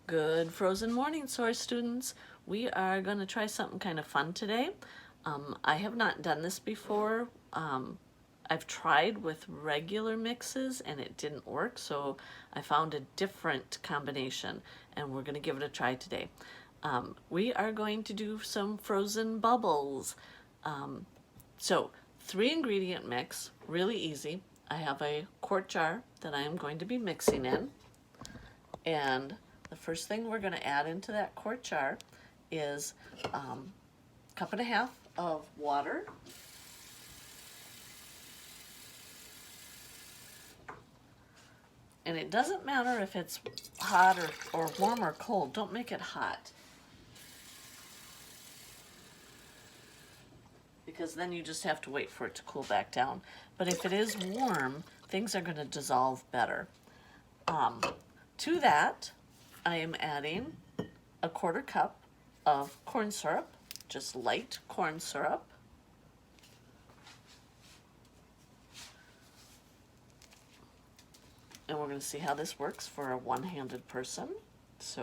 Good frozen morning, Source students. We are going to try something kind of fun today. I have not done this before. I've tried with regular mixes and it didn't work, so I found a different combination and we're going to give it a try today. We are going to do some frozen bubbles. So 3-ingredient mix, really easy. I have a quart jar that I am going to be mixing in, and the first thing we're going to add into that quart jar is a cup and a half of water, and it doesn't matter if it's hot or warm or cold. Don't make it hot, because then you just have to wait for it to cool back down. But if it is warm, things are going to dissolve better. To that, I am adding a 1/4 cup of corn syrup, just light corn syrup. And we're going to see how this works for a one-handed person. So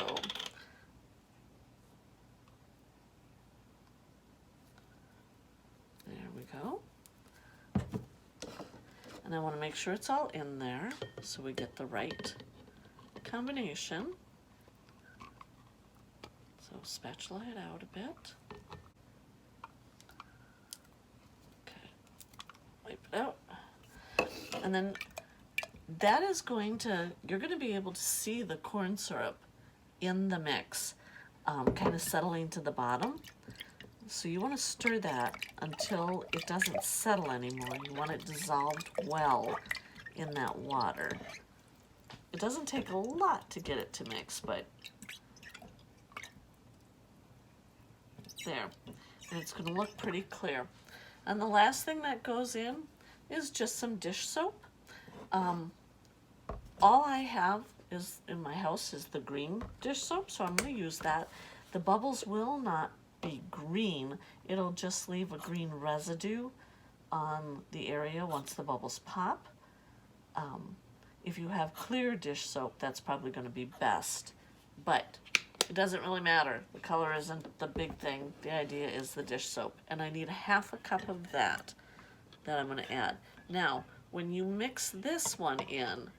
there we go. And I want to make sure it's all in there so we get the right combination. So spatula it out a bit. Okay, wipe it out. And then that is going to, you're going to be able to see the corn syrup in the mix, kind of settling to the bottom. So you want to stir that until it doesn't settle anymore. You want it dissolved well in that water. It doesn't take a lot to get it to mix, but there. And it's going to look pretty clear. And the last thing that goes in is just some dish soap. All I have is in my house is the green dish soap, so I'm going to use that. The bubbles will not be green. It'll just leave a green residue on the area once the bubbles pop. If you have clear dish soap, that's probably going to be best, but it doesn't really matter. The color isn't the big thing. The idea is the dish soap, and I need 1/2 cup of that I'm going to add. Now, when you mix this one in,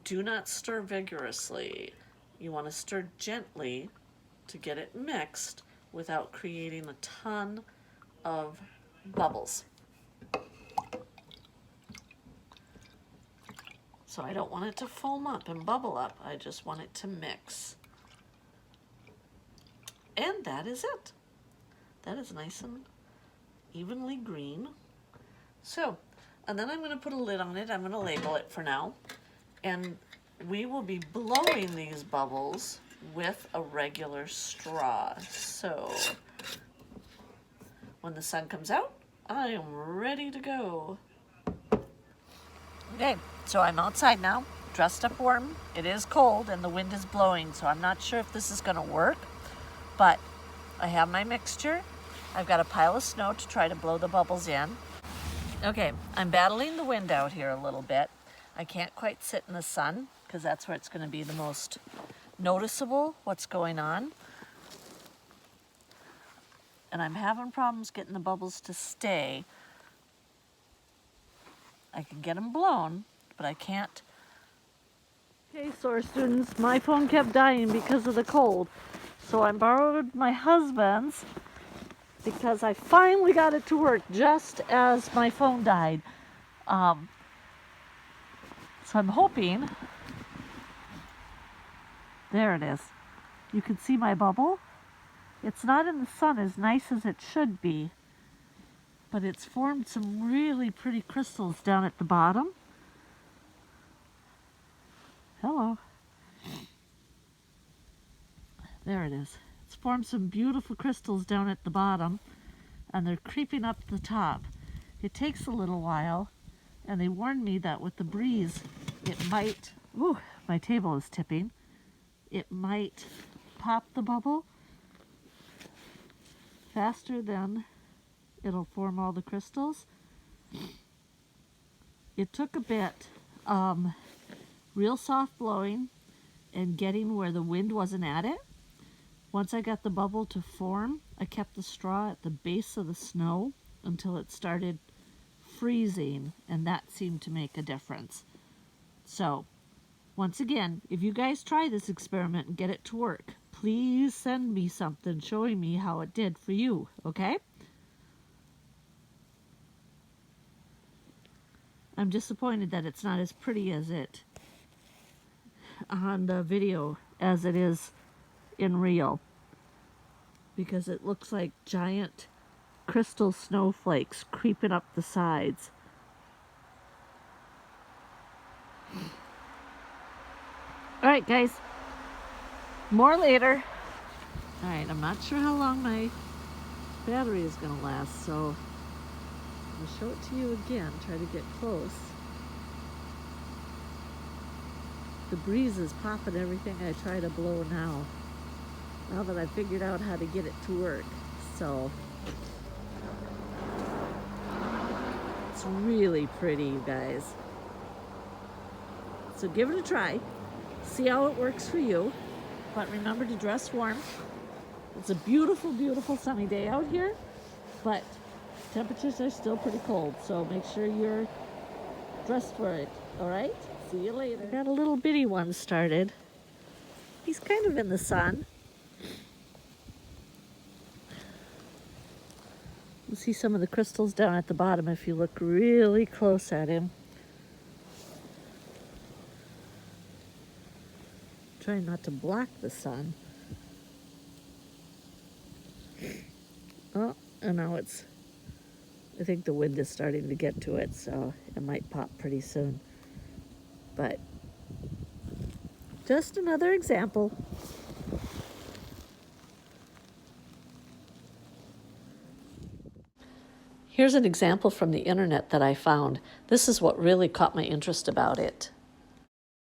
do not stir vigorously. You want to stir gently to get it mixed without creating a ton of bubbles. So I don't want it to foam up and bubble up. I just want it to mix. And that is it. That is nice and evenly green. So, and then I'm going to put a lid on it. I'm going to label it for now. And we will be blowing these bubbles with a regular straw. So when the sun comes out, I am ready to go. Okay, so I'm outside now, dressed up warm. It is cold and the wind is blowing, so I'm not sure if this is going to work, but I have my mixture. I've got a pile of snow to try to blow the bubbles in. Okay, I'm battling the wind out here a little bit. I can't quite sit in the sun because that's where it's going to be the most noticeable what's going on. And I'm having problems getting the bubbles to stay. I can get them blown, but I can't. Okay, Source students, my phone kept dying because of the cold. So I borrowed my husband's because I finally got it to work just as my phone died. So I'm hoping, there it is. You can see my bubble. It's not in the sun as nice as it should be, but it's formed some really pretty crystals down at the bottom. Hello. There it is. It's formed some beautiful crystals down at the bottom, and they're creeping up the top. It takes a little while, and they warned me that with the breeze, it might, ooh, my table is tipping, it might pop the bubble faster than it'll form all the crystals. It took a bit, real soft blowing and getting where the wind wasn't at it. Once I got the bubble to form, I kept the straw at the base of the snow until it started freezing, and that seemed to make a difference. So, once again, if you guys try this experiment and get it to work, please send me something showing me how it did for you, okay? I'm disappointed that it's not as pretty as it on the video as it is in real, because it looks like giant crystal snowflakes creeping up the sides. All right, guys, more later. All right, I'm not sure how long my battery is gonna last, so I'll show it to you again, try to get close. The breeze is popping everything I try to blow now that I figured out how to get it to work. So it's really pretty, you guys. So give it a try. See how it works for you. But remember to dress warm. It's a beautiful, beautiful sunny day out here, but temperatures are still pretty cold, so make sure you're dressed for it, all right? See you later. I got a little bitty one started. He's kind of in the sun. You see some of the crystals down at the bottom if you look really close at him. Trying not to block the sun. Oh, and now I think the wind is starting to get to it, so it might pop pretty soon. But just another example. Here's an example from the internet that I found. This is what really caught my interest about it.